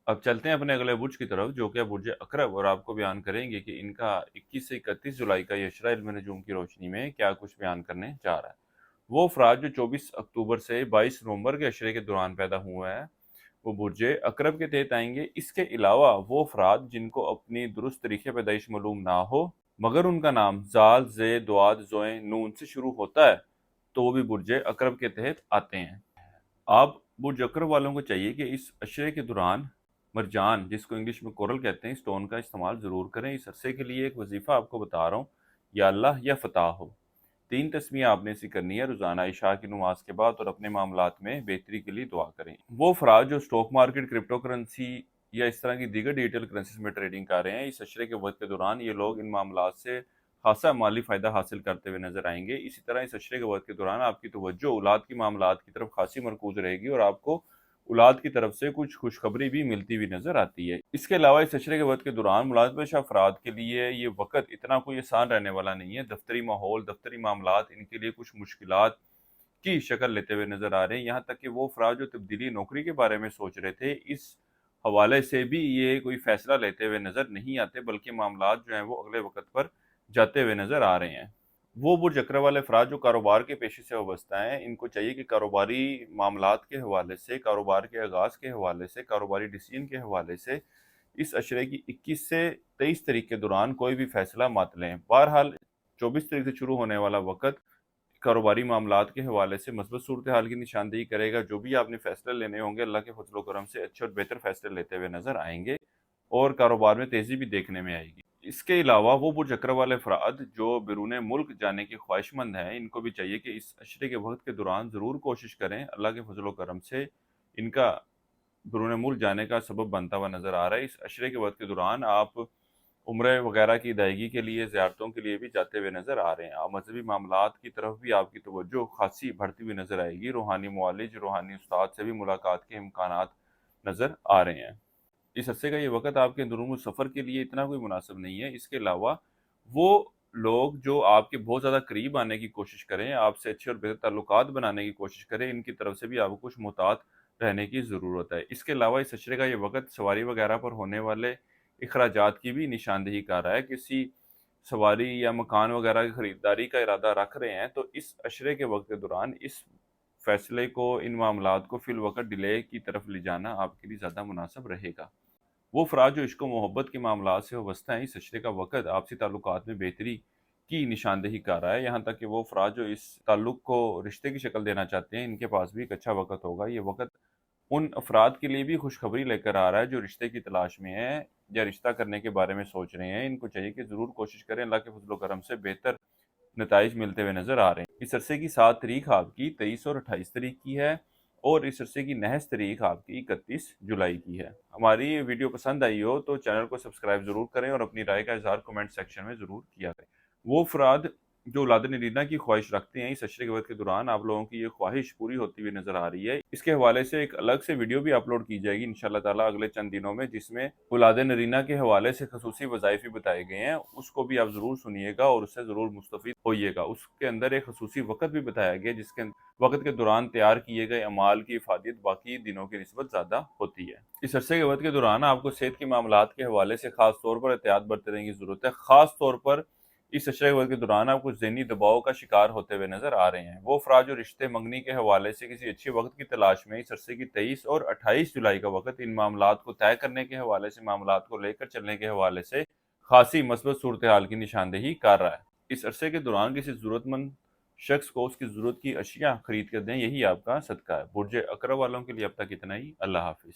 अब चलते हैं अपने अगले बुर्ज की तरफ, जो कि बुर्ज अकरब, और आपको बयान करेंगे कि इनका 21 से 31 जुलाई का ये अशरा इल्म नजूम की रोशनी में क्या कुछ बयान करने जा रहा है। वो अफराद जो 24 अक्टूबर से 22 नवंबर के अशरे के दौरान पैदा हुए हैं, वो बुर्ज अकरब के तहत आएंगे। इसके अलावा वो अफराद जिनको अपनी दुरुस्त तरीके पैदाइश मालूम ना हो, मगर उनका नाम जाल, जे, दुआद, जोए, नून से शुरू होता है, तो वो भी बुर्ज अकरब के तहत आते हैं। आप बुर्ज अकरब वालों को चाहिए कि इस अशरे के दौरान मरजान, जिसको इंग्लिश में कोरल कहते हैं, स्टोन का इस्तेमाल ज़रूर करें। इस अरसे के लिए एक वजीफ़ा आपको बता रहा हूँ, या अल्लाह या फ़ताह हो। 3 तस्मीह आपने ऐसी करनी है रोज़ाना इशा की नमाज के बाद, और अपने मामलात में बेहतरी के लिए दुआ करें। वो अफराद जो स्टॉक मार्केट, क्रिप्टो करेंसी या इस तरह की दीगर डिजिटल करेंसीज में ट्रेडिंग कर रहे हैं, इस अशरे के वक्त के दौरान ये लोग इन मामलात से खासा माली फ़ायदा हासिल करते हुए नजर आएंगे। इसी तरह इस अशरे के वक्त के दौरान आपकी तवज्जो औलाद की मामलात की तरफ खासी मरकूज रहेगी, और आपको औलाद की तरफ से कुछ खुशखबरी भी मिलती हुई नजर आती है। इसके अलावा इस अशरे के वक्त के दौरान मुलाजमतशुदा अफराद के लिए ये वक्त इतना कोई आसान रहने वाला नहीं है। दफ्तरी माहौल, दफ्तरी मामलात इनके लिए कुछ मुश्किलात की शक्ल लेते हुए नजर आ रहे हैं। यहाँ तक कि वो अफराद जो तब्दीली नौकरी के बारे में सोच रहे थे, इस हवाले से भी ये कोई फैसला लेते हुए नजर नहीं आते, बल्कि मामलात जो हैं वो अगले वक्त पर जाते हुए नजर आ रहे हैं। वो बुर्ज अकरब वाले अफराद जो कारोबार के पेशे से वाबस्ता हैं, इनको चाहिए कि कारोबारी मामलात के हवाले से, कारोबार के आगाज़ के हवाले से, कारोबारी डिसीजन के हवाले से इस अशरे की 21 से 23 तारीख के दौरान कोई भी फैसला मत लें। बहरहाल 24 तारीख से शुरू होने वाला वक्त कारोबारी मामलात के हवाले से मस्बत सूरत हाल की निशानदेही करेगा। जो भी आपने फैसले लेने होंगे, अल्लाह के फजल करम से अच्छे और बेहतर फैसले लेते हुए नजर आएंगे, और कारोबार में तेजी भी देखने में आएगी। इसके अलावा वो बुर्ज अकरब वाले अफराद जो बैरून मुल्क जाने के ख्वाहिशमंद हैं, इनको भी चाहिए कि इस अशरे के वक्त के दौरान ज़रूर कोशिश करें। अल्लाह के फजल करम से इनका बैरून मुल्क जाने का सबब बनता हुआ नजर आ रहा है। इस अशरे के वक्त के दौरान आप उम्र वगैरह की अदायगी के लिए, ज़ियारतों के लिए भी जाते हुए नजर आ रहे हैं। आप मजहबी मामलात की तरफ भी आपकी तवज्जो खासी बढ़ती हुई नजर आएगी। रूहानी मुआलिज, रूहानी उस्ताद से भी मुलाकात के इम्कानात नजर आ रहे हैं। इस अरसे का ये वक्त आपके अंदरूनी सफ़र के लिए इतना कोई मुनासिब नहीं है। इसके अलावा वो लोग जो आपके बहुत ज़्यादा करीब आने की कोशिश करें, आपसे अच्छे और बेहतर ताल्लुकात बनाने की कोशिश करें, इनकी तरफ से भी आपको कुछ मोहतात रहने की ज़रूरत है। इसके अलावा इस अशरे का ये वक्त सवारी वगैरह पर होने वाले अखराजात की भी निशानदेही कर रहा है। किसी सवारी या मकान वगैरह की खरीदारी का इरादा रख रहे हैं, तो इस अशरे के वक्त के दौरान इस फैसले को, इन मामलात को फिल वक्त डिले की तरफ ले जाना आपके लिए ज़्यादा मुनासिब रहेगा। वो अफराद जो इश्क व मोहब्बत के मामलात से वाबस्ता हैं, इस अशरे का वक़्त आपसी ताल्लुकात में बेहतरी की निशानदेही कर रहा है। यहाँ तक कि वो अफराद जो इस ताल्लुक को रिश्ते की शक्ल देना चाहते हैं, इनके पास भी एक अच्छा वक़्त होगा। ये वक़्त उन अफराद के लिए भी खुशखबरी लेकर आ रहा है जो रिश्ते की तलाश में हैं या रिश्ता करने के बारे में सोच रहे हैं। इनको चाहिए कि ज़रूर कोशिश करें। अल्लाह के फज़ल व करम से बेहतर नताइज मिलते हुए नज़र आ रहे हैं। इस अरसे की 7 तारीख आपकी 23 और 28 तारीख की है, और इस अरसे की नहस तारीख आपकी 31 जुलाई की है। हमारी ये वीडियो पसंद आई हो तो चैनल को सब्सक्राइब ज़रूर करें, और अपनी राय का इज़हार कमेंट सेक्शन में ज़रूर किया करें। वो अफराद जो औलाद नरीना की ख्वाहिश रखते हैं, इस अशरे के वक्त के दौरान आप लोगों की ये ख्वाहिश पूरी होती हुई नजर आ रही है। इसके हवाले से एक अलग से वीडियो भी अपलोड की जाएगी इंशाल्लाह ताला अगले चंद दिनों में, जिसमें औलाद नरीना के हवाले से खसूसी वज़ाइफ भी बताए गए हैं। उसको भी आप ज़रूर सुनिएगा और उससे ज़रूर मुस्तफ़ीद होइएगा। उसके अंदर एक खसूसी वक़्त भी बताया गया, जिसके वक़्त के दौरान तैयार किए गए अमाल की इफादियत बाकी दिनों की निस्बत ज़्यादा होती है। इस अरसे के वक्त के दौरान आपको सेहत के मामलात के हवाले से खास तौर पर एहतियात बरतने की ज़रूरत है। ख़ास तौर पर इस अशरे वक्त के दौरान आप कुछ ज़हनी दबाव का शिकार होते हुए नजर आ रहे हैं। वो अफराद जो रिश्ते मंगनी के हवाले से किसी अच्छे वक्त की तलाश में इस अरसे की 23 और 28 जुलाई का वक्त, इन मामलात को तय करने के हवाले से, मामलात को लेकर चलने के हवाले से खासी मस्बत सूरत हाल की निशानदेही कर रहा है। इस अरसे के दौरान किसी ज़रूरतमंद शख्स को उसकी ज़रूरत की अशिया खरीद कर दें, यही आपका सदका है। बुर्ज अकरब वालों के लिए अब तक इतना ही। अल्लाह हाफिज़।